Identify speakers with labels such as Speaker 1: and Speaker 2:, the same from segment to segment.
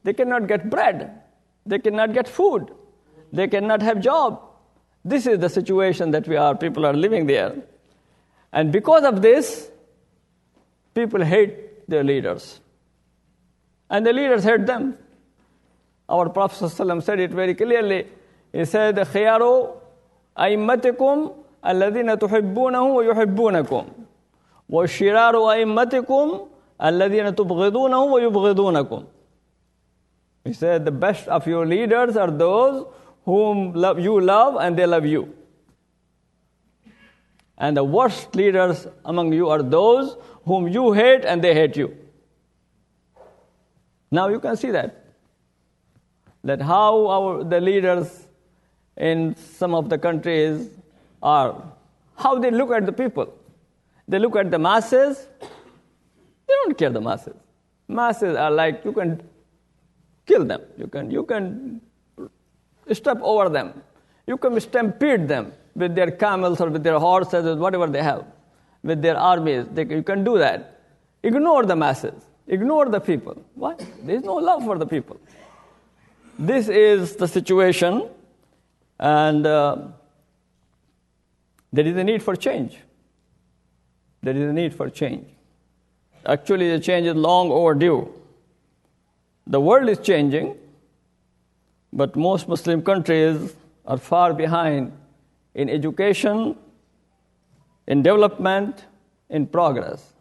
Speaker 1: They cannot get bread. They cannot get food. They cannot have job. This is the situation that people are living there. And because of this, people hate their leaders. And the leaders hate them. Our Prophet ﷺ said it very clearly. He said, خِيَارُ أَئِمَّتِكُمْ الَّذِينَ تُحِبُّونَهُ وَيُحِبُّونَكُمْ وَشِرَارُ أَئِمَّتِكُمْ الَّذِينَ تُبْغِضُونَهُ وَيُبْغِضُونَكُمْ. He said, the best of your leaders are those whom you love and they love you. And the worst leaders among you are those whom you hate and they hate you. Now you can see that how the leaders in some of the countries are, how they look at the people. They look at the masses. They don't care the masses. Masses are like, you can kill them. You can step over them. You can stampede them with their camels or with their horses or whatever they have, with their armies. You can do that. Ignore the masses. Ignore the people. Why? There is no love for the people. This is the situation, and there is a need for change. There is a need for change. Actually, the change is long overdue. The world is changing, but most Muslim countries are far behind in education, in development, in progress.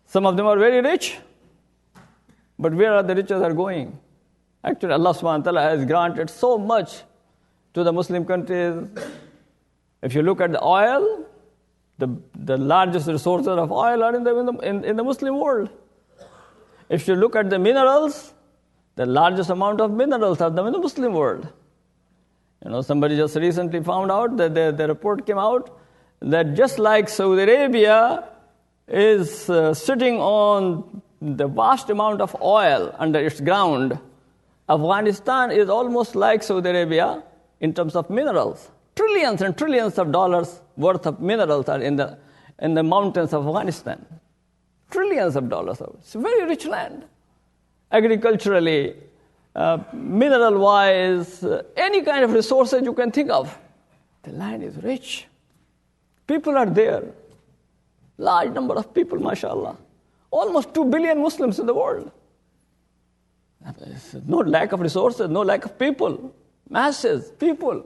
Speaker 1: Some of them are very rich, but where are the riches are going? Actually, Allah subhanahu wa ta'ala has granted so much to the Muslim countries. If you look at the oil, the largest resources of oil are in the Muslim world. If you look at the minerals, the largest amount of minerals are in the Muslim world. Somebody just recently found out that the report came out that just like Saudi Arabia is sitting on the vast amount of oil under its ground, Afghanistan is almost like Saudi Arabia in terms of minerals. Trillions and trillions of dollars worth of minerals are in the mountains of Afghanistan. Trillions of dollars. It's a very rich land. Agriculturally, mineral-wise, any kind of resources you can think of. The land is rich. People are there. Large number of people, mashallah. Almost 2 billion Muslims in the world. There's no lack of resources, no lack of people. Masses, people.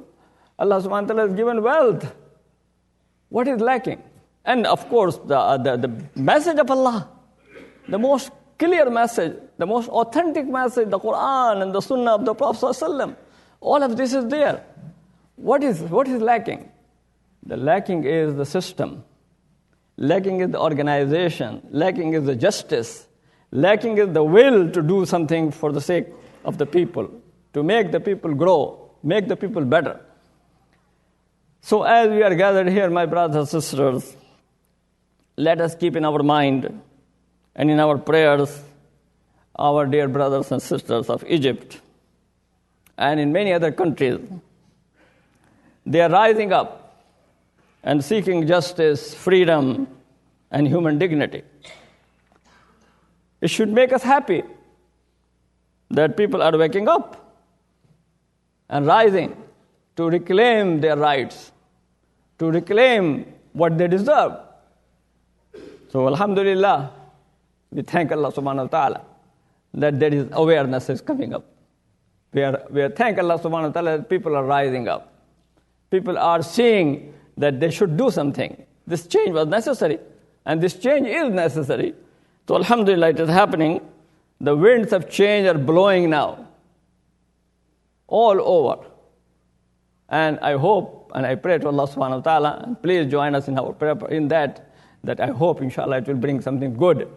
Speaker 1: Allah subhanahu wa ta'ala has given wealth. What is lacking? And of course, the message of Allah, the most clear message, the most authentic message, the Quran and the Sunnah of the Prophet ﷺ, all of this is there. What is lacking? The lacking is the system. Lacking is the organization. Lacking is the justice. Lacking is the will to do something for the sake of the people, to make the people grow, make the people better. So as we are gathered here, my brothers and sisters, let us keep in our mind and in our prayers our dear brothers and sisters of Egypt and in many other countries. They are rising up and seeking justice, freedom, and human dignity. It should make us happy that people are waking up and rising to reclaim their rights, to reclaim what they deserve. So, alhamdulillah, we thank Allah subhanahu wa ta'ala that there is awareness is coming up. We thank Allah subhanahu wa ta'ala that people are rising up. People are seeing that they should do something. This change was necessary, and this change is necessary. So, alhamdulillah, it is happening. The winds of change are blowing now, all over. And I hope and I pray to Allah subhanahu wa ta'ala, and please join us in our prayer in that I hope, inshallah, it will bring something good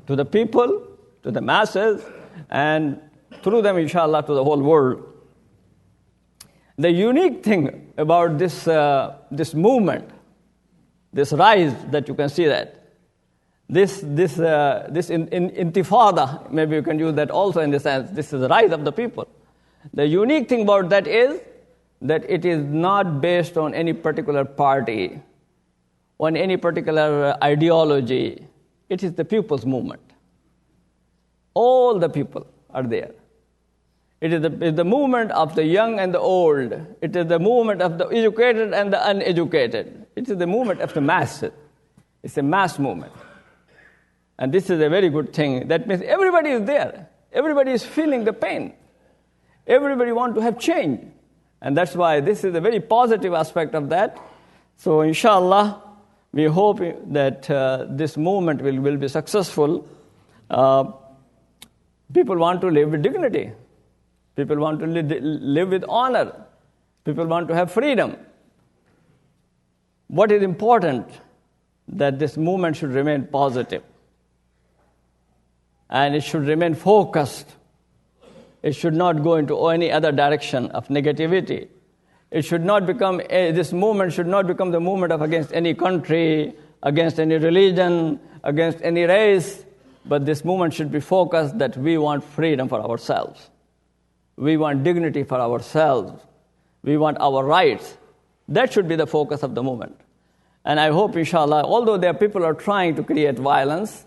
Speaker 1: to the people, to the masses, and through them, inshallah, to the whole world. The unique thing about this movement, this rise that you can see that, this intifada, maybe you can use that also in the sense, this is the rise of the people. The unique thing about that is that it is not based on any particular party, on any particular ideology. It is the people's movement. All the people are there. It is the movement of the young and the old. It is the movement of the educated and the uneducated. It is the movement of the masses. It's a mass movement. And this is a very good thing. That means everybody is there. Everybody is feeling the pain. Everybody wants to have change. And that's why this is a very positive aspect of that. So inshallah, we hope that this movement will be successful. People want to live with dignity. People want to live with honor. People want to have freedom. What is important? That this movement should remain positive. And it should remain focused. It should not go into any other direction of negativity. It should not become, this movement should not become the movement of against any country, against any religion, against any race. But this movement should be focused that we want freedom for ourselves. We want dignity for ourselves. We want our rights. That should be the focus of the movement. And I hope, inshallah, although there are people are trying to create violence,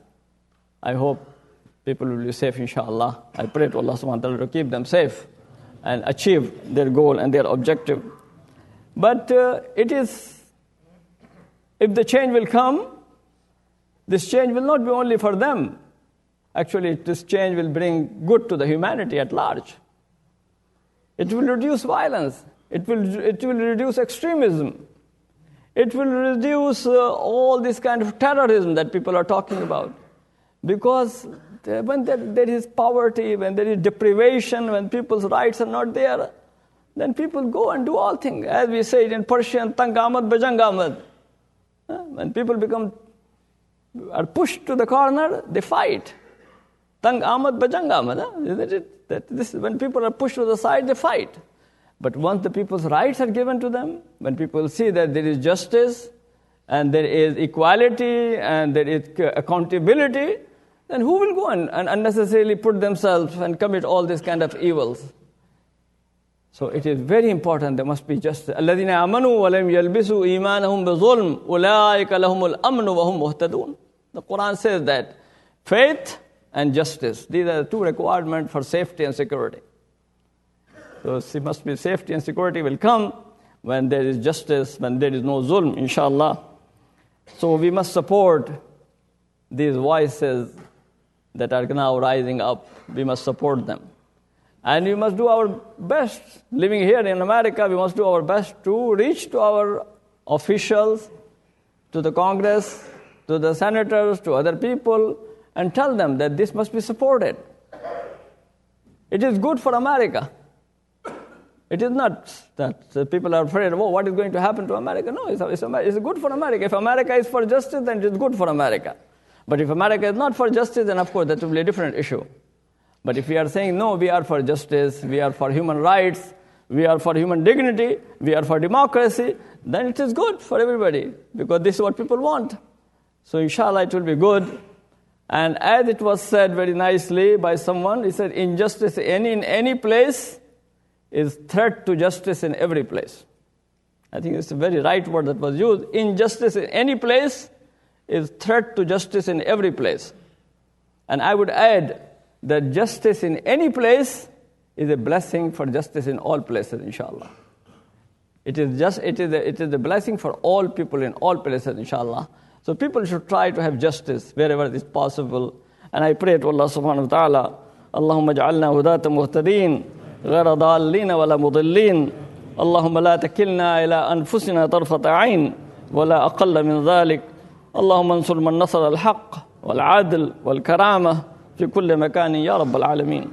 Speaker 1: I hope people will be safe, inshallah. I pray to Allah subhanahu wa ta'ala to keep them safe and achieve their goal and their objective. But if the change will come, this change will not be only for them. Actually, this change will bring good to the humanity at large. It will reduce violence. It will reduce extremism. It will reduce all this kind of terrorism that people are talking about. Because when there is poverty, when there is deprivation, when people's rights are not there, then people go and do all things. As we say it in Persian, tang amad bajang amad. When people are pushed to the corner, they fight. Tang amad bajang amad. Isn't it? That when people are pushed to the side, they fight. But once the people's rights are given to them, when people see that there is justice, and there is equality, and there is accountability, then who will go and unnecessarily put themselves and commit all these kind of evils? So it is very important. There must be justice. الَّذِينَ آمَنُوا وَلَمْ يَلْبِسُوا إِيمَانَهُمْ بِظُلْمٍ أُولَٰئِكَ لَهُمُ الْأَمْنُ وَهُمْ مُهْتَدُونَ. The Quran says that faith and justice, these are the two requirements for safety and security. So it must be safety and security will come when there is justice, when there is no zulm, inshallah. So we must support these voices that are now rising up. We must support them. And we must do our best. Living here in America, we must do our best to reach to our officials, to the Congress, to the senators, to other people, and tell them that this must be supported. It is good for America. It is not that people are afraid of, what is going to happen to America. No, it's good for America. If America is for justice, then it is good for America. But if America is not for justice, then of course that will be a different issue. But if we are saying, no, we are for justice, we are for human rights, we are for human dignity, we are for democracy, then it is good for everybody, because this is what people want. So inshallah it will be good. And as it was said very nicely by someone, he said, injustice in any place is threat to justice in every place. I think it's a very right word that was used. Injustice in any place is threat to justice in every place. And I would add that justice in any place is a blessing for justice in all places, inshallah. It is a blessing for all people in all places, inshallah. So people should try to have justice wherever it is possible. And I pray to Allah subhanahu wa ta'ala, Allahumma ja'alna hudata muhtadeen, غير ضالين ولا مضلين اللهم لا تكلنا إلى أنفسنا طرفة عين ولا أقل من ذلك اللهم انصر من نصر الحق والعدل والكرامة في كل مكان يا رب العالمين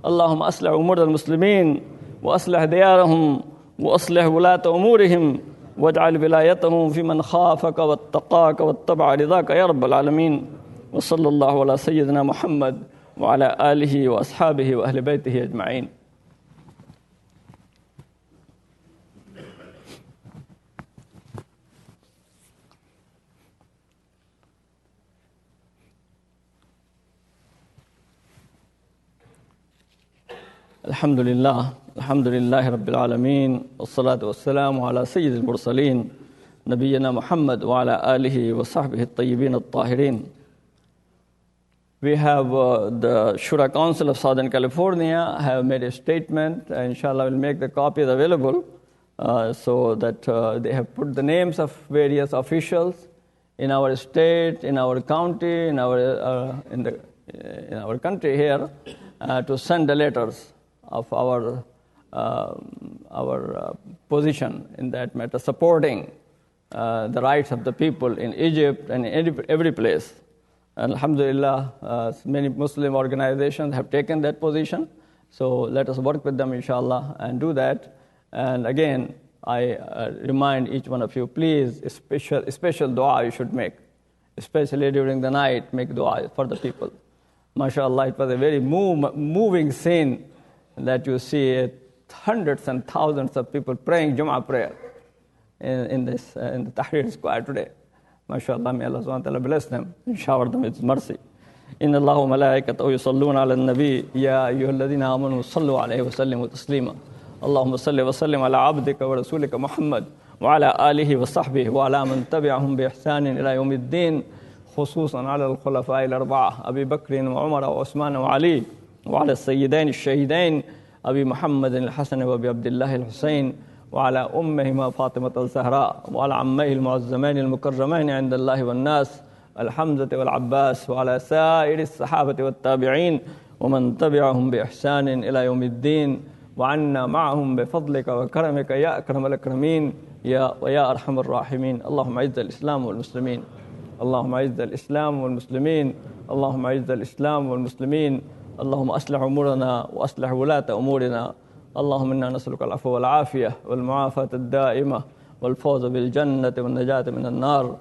Speaker 1: اللهم أصلح أمور المسلمين وأصلح ديارهم وأصلح ولاة أمورهم واجعل ولايتهم في من خافك واتقاك واتبع رضاك يا رب العالمين وصلى الله على سيدنا محمد وعلى آله وأصحابه وأهل بيته أجمعين. الحمد لله رب العالمين والصلاة والسلام على سيد المرسلين نبينا محمد وعلى آله وصحبه الطيبين الطاهرين. We have the Shura Council of Southern California have made a statement. Inshallah, we'll make the copies available so that they have put the names of various officials in our state, in our county, in our country here, to send the letters of our position in that matter, supporting the rights of the people in Egypt and in every place. Alhamdulillah, many Muslim organizations have taken that position. So let us work with them, inshallah, and do that. And again, I remind each one of you, please, special dua you should make, especially during the night, make dua for the people. MashaAllah, it was a very moving scene that you see hundreds and thousands of people praying Jum'ah prayer in the Tahrir Square today. MashaAllah, may Allah subhanahu wa ta'ala bless them and shower them with His mercy. إن الله وملائكته يصلون على النبي يا أيها الذين آمنوا صلوا عليه وسلموا تسليما اللهم صل وسلم على عبدك ورسولك محمد وعلى آله وصحبه وعلى من تبعهم بإحسان إلى يوم الدين خصوصا على الخلفاء الأربعة أبي بكر وعمر وعثمان وعلي وعلى السيدين الشهيدين أبي محمد الحسن وأبي عبد الله الحسين وعلى أمهما فاطمة الزهراء وعلى عميه المعظمين المكرمين عند الله والناس الحمزة والعباس وعلى سائر الصحابة والتابعين ومن تبعهم بإحسان إلى يوم الدين وعنا معهم بفضلك وكرمك يا أكرم الأكرمين ويا أرحم الراحمين. اللهم أعز الإسلام والمسلمين، اللهم أعز الإسلام والمسلمين، اللهم أعز الإسلام والمسلمين، اللهم أصلح أمورنا وأصلح ولاة أمورنا. اللهم إنا نسألك العفو والعافية والمعافاة الدائمة والفوز بالجنة والنجاة من النار.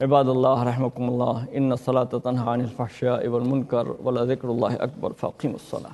Speaker 1: عباد الله رحمكم الله، إن الصلاة تنهى عن الفحشاء والمنكر ولذكر الله أكبر فأقيموا الصلاة.